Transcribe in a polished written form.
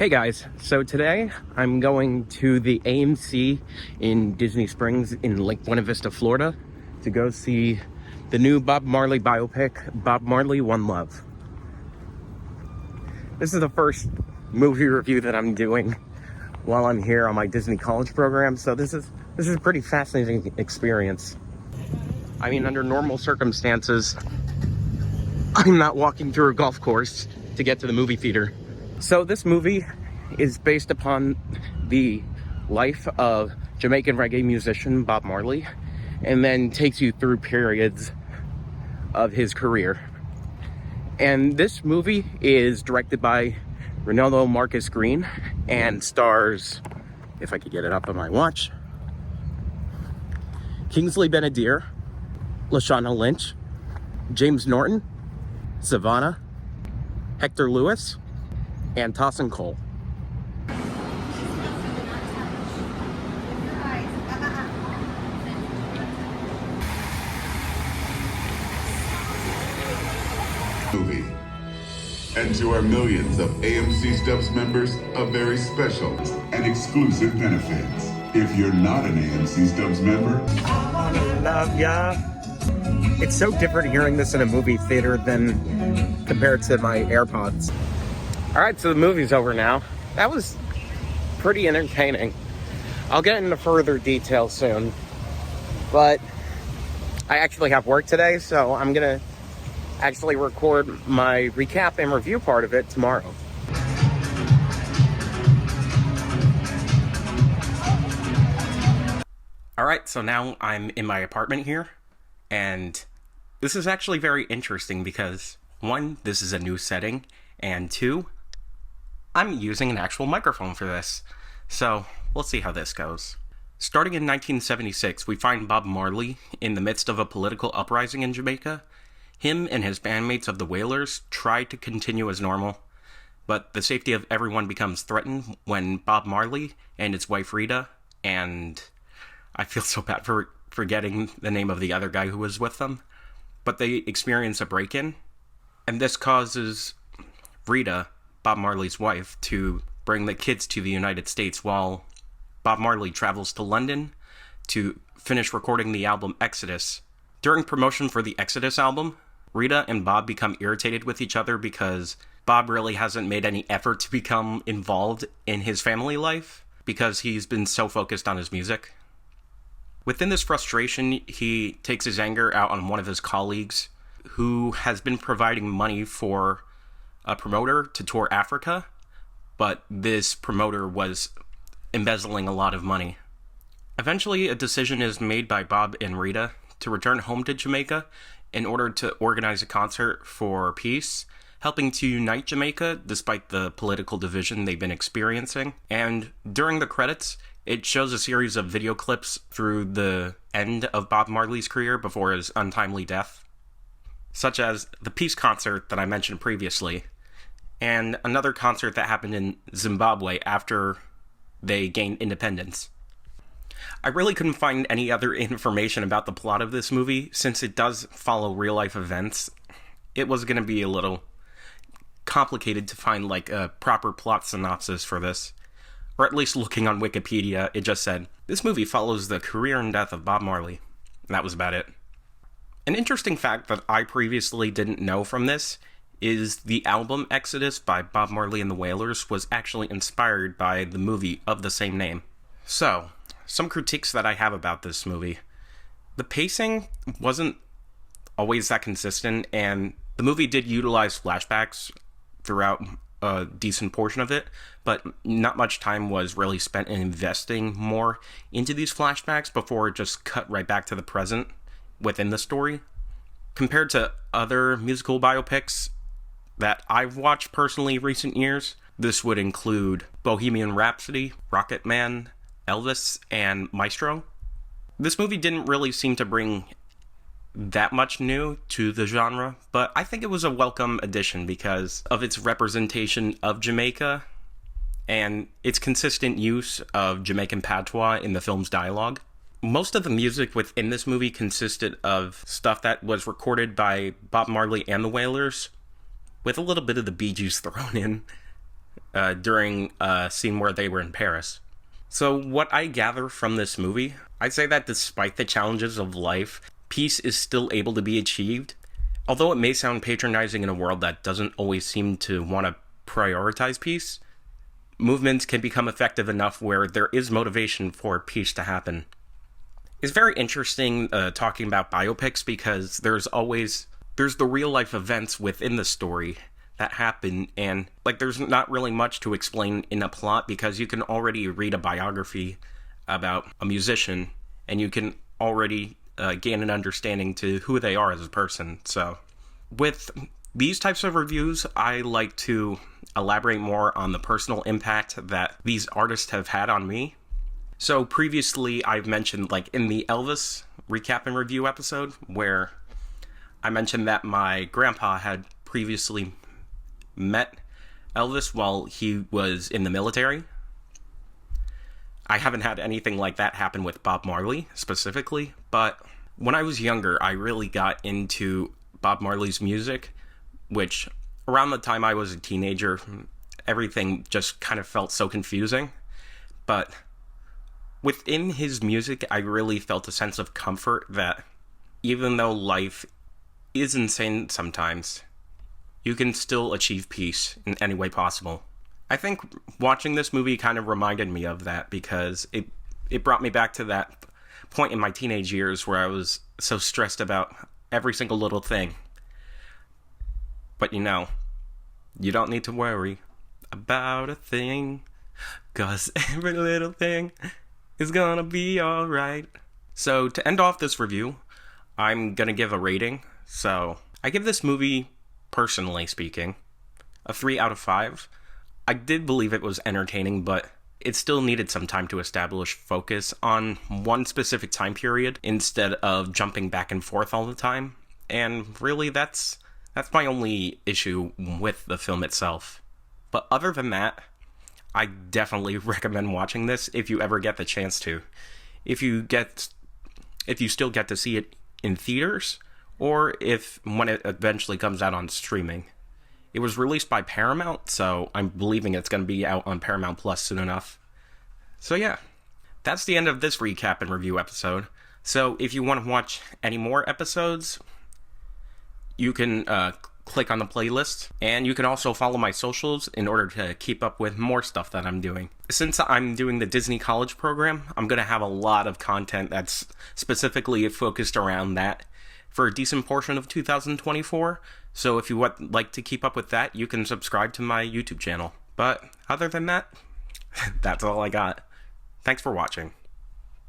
Hey guys, so today I'm going to the AMC in Disney Springs in Lake Buena Vista, Florida to go see the new Bob Marley biopic, Bob Marley, One Love. This is the first movie review that I'm doing while I'm here on my Disney College program, so this is a pretty fascinating experience. I mean, under normal circumstances, I'm not walking through a golf course to get to the movie theater. So this movie is based upon the life of Jamaican reggae musician Bob Marley, and then takes you through periods of his career. And this movie is directed by Ronaldo Marcus Green and stars, if I could get it up on my watch, Kingsley Benadir, Lashana Lynch, James Norton, Savannah, Hector Lewis, and Tossin Cole. Movie. And to our millions of AMC Stubs members, a very special and exclusive benefits. If you're not an AMC Stubs member, Love ya. It's so different hearing this in a movie theater than compared to my AirPods. Alright, so the movie's over now. That was pretty entertaining. I'll get into further detail soon. But I actually have work today, so I'm gonna actually record my recap and review part of it tomorrow. Alright, so now I'm in my apartment here, and this is actually very interesting because, one, this is a new setting, and two, I'm using an actual microphone for this. So, we'll see how this goes. Starting in 1976, we find Bob Marley in the midst of a political uprising in Jamaica. Him and his bandmates of the Wailers try to continue as normal, but the safety of everyone becomes threatened when Bob Marley and his wife Rita, and I feel so bad for forgetting the name of the other guy who was with them, but they experience a break-in, and this causes Rita, Bob Marley's wife, to bring the kids to the United States while Bob Marley travels to London to finish recording the album Exodus. During promotion for the Exodus album, Rita and Bob become irritated with each other because Bob really hasn't made any effort to become involved in his family life because he's been so focused on his music. Within this frustration, he takes his anger out on one of his colleagues who has been providing money for a promoter to tour Africa, but this promoter was embezzling a lot of money. Eventually, a decision is made by Bob and Rita to return home to Jamaica in order to organize a concert for peace, helping to unite Jamaica despite the political division they've been experiencing. And during the credits, it shows a series of video clips through the end of Bob Marley's career before his untimely death, such as the peace concert that I mentioned previously, and another concert that happened in Zimbabwe after they gained independence. I really couldn't find any other information about the plot of this movie, since it does follow real-life events. It was going to be a little complicated to find like a proper plot synopsis for this. Or at least looking on Wikipedia, it just said, this movie follows the career and death of Bob Marley. And that was about it. An interesting fact that I previously didn't know from this is the album Exodus by Bob Marley and the Wailers was actually inspired by the movie of the same name. So, some critiques that I have about this movie. The pacing wasn't always that consistent, and the movie did utilize flashbacks throughout a decent portion of it, but not much time was really spent in investing more into these flashbacks before it just cut right back to the present within the story. Compared to other musical biopics that I've watched personally recent years, this would include Bohemian Rhapsody, Rocket Man, Elvis, and Maestro. This movie didn't really seem to bring that much new to the genre, but I think it was a welcome addition because of its representation of Jamaica and its consistent use of Jamaican patois in the film's dialogue. Most of the music within this movie consisted of stuff that was recorded by Bob Marley and the Wailers, with a little bit of the Bee Gees thrown in. during a scene where they were in Paris. So, what I gather from this movie, I'd say that despite the challenges of life, peace is still able to be achieved. Although it may sound patronizing in a world that doesn't always seem to want to prioritize peace, movements can become effective enough where there is motivation for peace to happen. It's very interesting talking about biopics because there's the real life events within the story that happen, and there's not really much to explain in a plot because you can already read a biography about a musician and you can already gain an understanding to who they are as a person. So with these types of reviews, I like to elaborate more on the personal impact that these artists have had on me. So previously I've mentioned, in the Elvis recap and review episode, where I mentioned that my grandpa had previously met Elvis while he was in the military. I haven't had anything like that happen with Bob Marley specifically, but when I was younger, I really got into Bob Marley's music, which around the time I was a teenager, everything just kind of felt so confusing. But within his music, I really felt a sense of comfort that even though life is insane sometimes, you can still achieve peace in any way possible. I think watching this movie kind of reminded me of that because it brought me back to that point in my teenage years where I was so stressed about every single little thing. But you don't need to worry about a thing, 'cause every little thing is gonna be alright. So to end off this review, I'm gonna give a rating. So I give this movie, personally speaking, a 3 out of 5. I did believe it was entertaining, but it still needed some time to establish focus on one specific time period instead of jumping back and forth all the time. And really, that's my only issue with the film itself. But other than that, I definitely recommend watching this if you ever get the chance to. If you still get to see it in theaters, or when it eventually comes out on streaming. It was released by Paramount, so I'm believing it's going to be out on Paramount Plus soon enough. So yeah, that's the end of this recap and review episode. So if you want to watch any more episodes, you can click on the playlist, and you can also follow my socials in order to keep up with more stuff that I'm doing. Since I'm doing the Disney College program, I'm going to have a lot of content that's specifically focused around that for a decent portion of 2024. So if you would like to keep up with that, you can subscribe to my YouTube channel. But other than that, that's all I got. Thanks for watching.